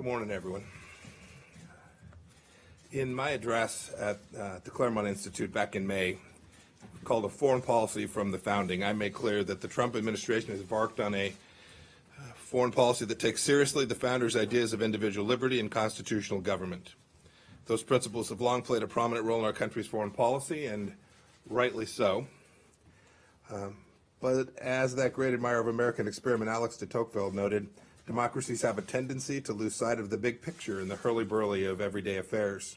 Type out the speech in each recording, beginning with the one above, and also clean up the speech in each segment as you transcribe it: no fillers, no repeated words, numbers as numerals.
Good morning, everyone. In my address at the Claremont Institute back in May, called A Foreign Policy from the Founding, I made clear that the Trump administration has embarked on a foreign policy that takes seriously the founders' ideas of individual liberty and constitutional government. Those principles have long played a prominent role in our country's foreign policy, and rightly so. But as that great admirer of American experiment, Alex de Tocqueville, noted, democracies have a tendency to lose sight of the big picture in the hurly-burly of everyday affairs.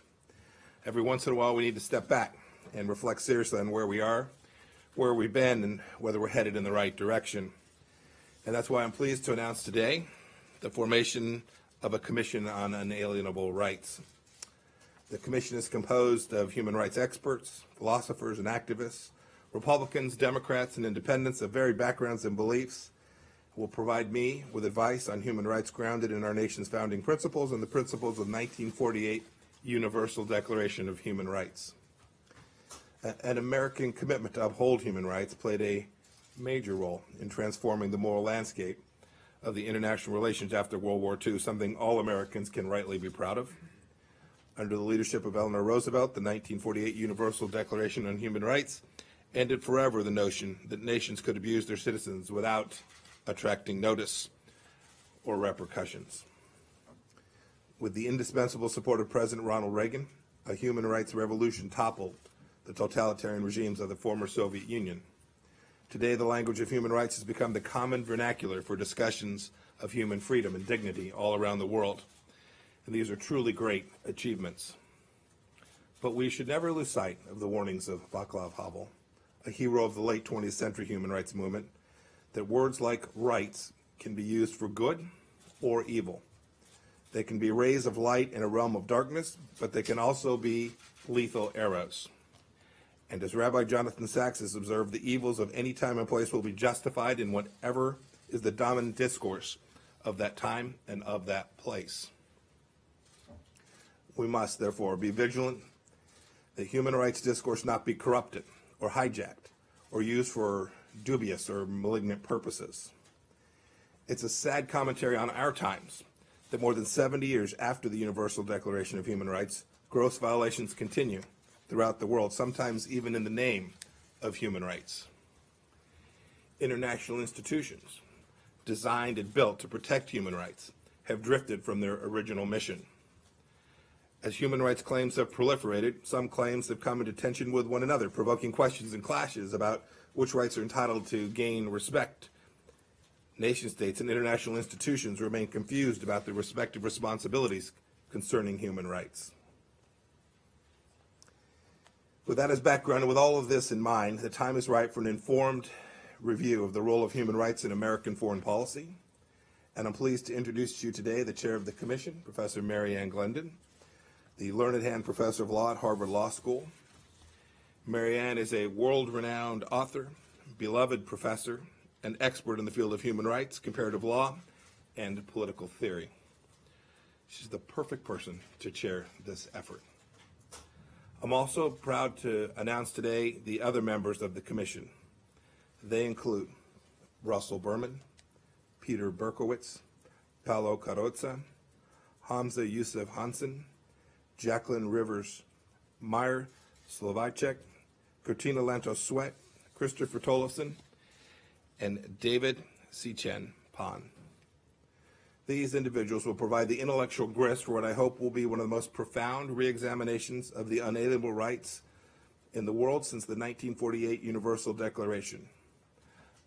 Every once in a while, we need to step back and reflect seriously on where we are, where we've been, and whether we're headed in the right direction. And that's why I'm pleased to announce today the formation of a commission on unalienable rights. The commission is composed of human rights experts, philosophers, and activists, Republicans, Democrats, and independents of varied backgrounds and beliefs, will provide me with advice on human rights grounded in our nation's founding principles and the principles of the 1948 Universal Declaration of Human Rights. An American commitment to uphold human rights played a major role in transforming the moral landscape of the international relations after World War II, something all Americans can rightly be proud of. Under the leadership of Eleanor Roosevelt, the 1948 Universal Declaration on Human Rights ended forever the notion that nations could abuse their citizens without attracting notice or repercussions. With the indispensable support of President Ronald Reagan, a human rights revolution toppled the totalitarian regimes of the former Soviet Union. Today, the language of human rights has become the common vernacular for discussions of human freedom and dignity all around the world. And these are truly great achievements. But we should never lose sight of the warnings of Václav Havel, a hero of the late 20th century human rights movement, that words like rights can be used for good or evil. They can be rays of light in a realm of darkness, but they can also be lethal arrows. And as Rabbi Jonathan Sachs has observed, the evils of any time and place will be justified in whatever is the dominant discourse of that time and of that place. We must, therefore, be vigilant that human rights discourse not be corrupted or hijacked or used for dubious or malignant purposes. It's a sad commentary on our times that more than 70 years after the Universal Declaration of Human Rights, gross violations continue throughout the world, sometimes even in the name of human rights. International institutions designed and built to protect human rights have drifted from their original mission. As human rights claims have proliferated, some claims have come into tension with one another, provoking questions and clashes about which rights are entitled to gain respect. Nation states and international institutions remain confused about their respective responsibilities concerning human rights. With that as background, and with all of this in mind, the time is right for an informed review of the role of human rights in American foreign policy. And I'm pleased to introduce to you today the chair of the commission, Professor Mary Ann Glendon, the learned hand professor of law at Harvard Law School. Mary Ann is a world-renowned author, beloved professor, and expert in the field of human rights, comparative law, and political theory. She's the perfect person to chair this effort. I'm also proud to announce today the other members of the commission. They include Russell Berman, Peter Berkowitz, Paolo Carrozza, Hamza Youssef Hansen, Jacqueline Rivers Meyer Slovacek, Katrina Lantos Sweat, Christopher Tollefson, and David Sichen Pan. These individuals will provide the intellectual grist for what I hope will be one of the most profound re-examinations of the unalienable rights in the world since the 1948 Universal Declaration.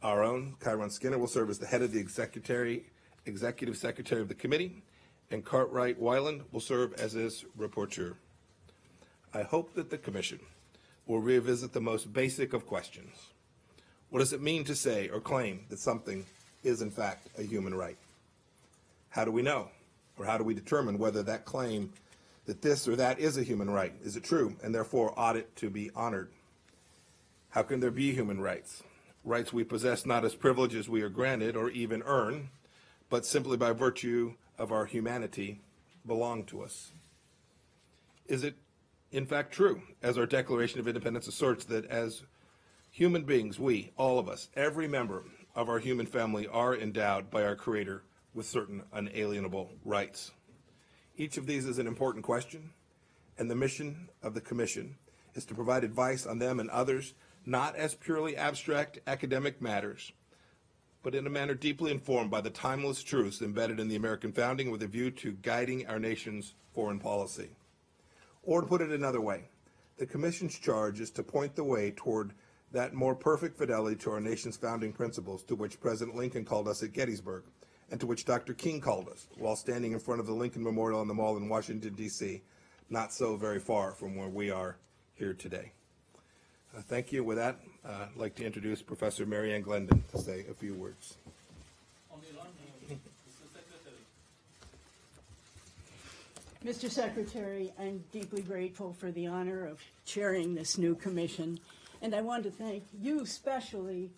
Our own Chiron Skinner will serve as the head of the executive secretary of the committee, and Cartwright Weiland will serve as his rapporteur. I hope that the commission will revisit the most basic of questions. What does it mean to say or claim that something is in fact a human right? How do we know, or how do we determine whether that claim that this or that is a human right, is it true, and therefore ought it to be honored? How can there be human rights? Rights we possess not as privileges we are granted or even earn, but simply by virtue of our humanity belong to us. Is it in fact true, as our Declaration of Independence asserts, that as human beings, we, all of us, every member of our human family are endowed by our Creator with certain unalienable rights? Each of these is an important question, and the mission of the Commission is to provide advice on them and others, not as purely abstract academic matters, but in a manner deeply informed by the timeless truths embedded in the American founding with a view to guiding our nation's foreign policy. Or to put it another way, the Commission's charge is to point the way toward that more perfect fidelity to our nation's founding principles to which President Lincoln called us at Gettysburg, and to which Dr. King called us while standing in front of the Lincoln Memorial on the Mall in Washington, D.C., not so very far from where we are here today. Thank you. With that, I'd like to introduce Professor Mary Ann Glendon to say a few words. Mr. Secretary, I'm deeply grateful for the honor of chairing this new commission, and I want to thank you especially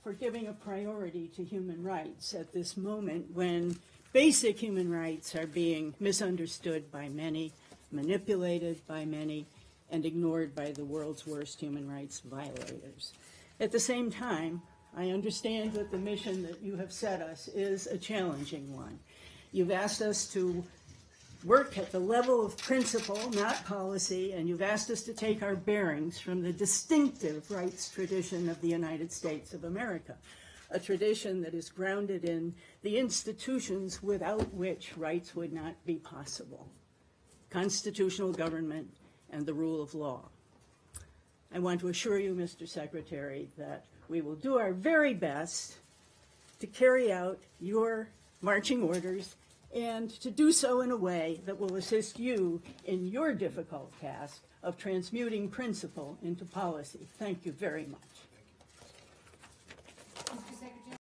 for giving a priority to human rights at this moment when basic human rights are being misunderstood by many, manipulated by many, and ignored by the world's worst human rights violators. At the same time, I understand that the mission that you have set us is a challenging one. You've asked us to work at the level of principle, not policy, and you've asked us to take our bearings from the distinctive rights tradition of the United States of America, a tradition that is grounded in the institutions without which rights would not be possible: constitutional government and the rule of law. I want to assure you, Mr. Secretary, that we will do our very best to carry out your marching orders and to do so in a way that will assist you in your difficult task of transmuting principle into policy. Thank you very much.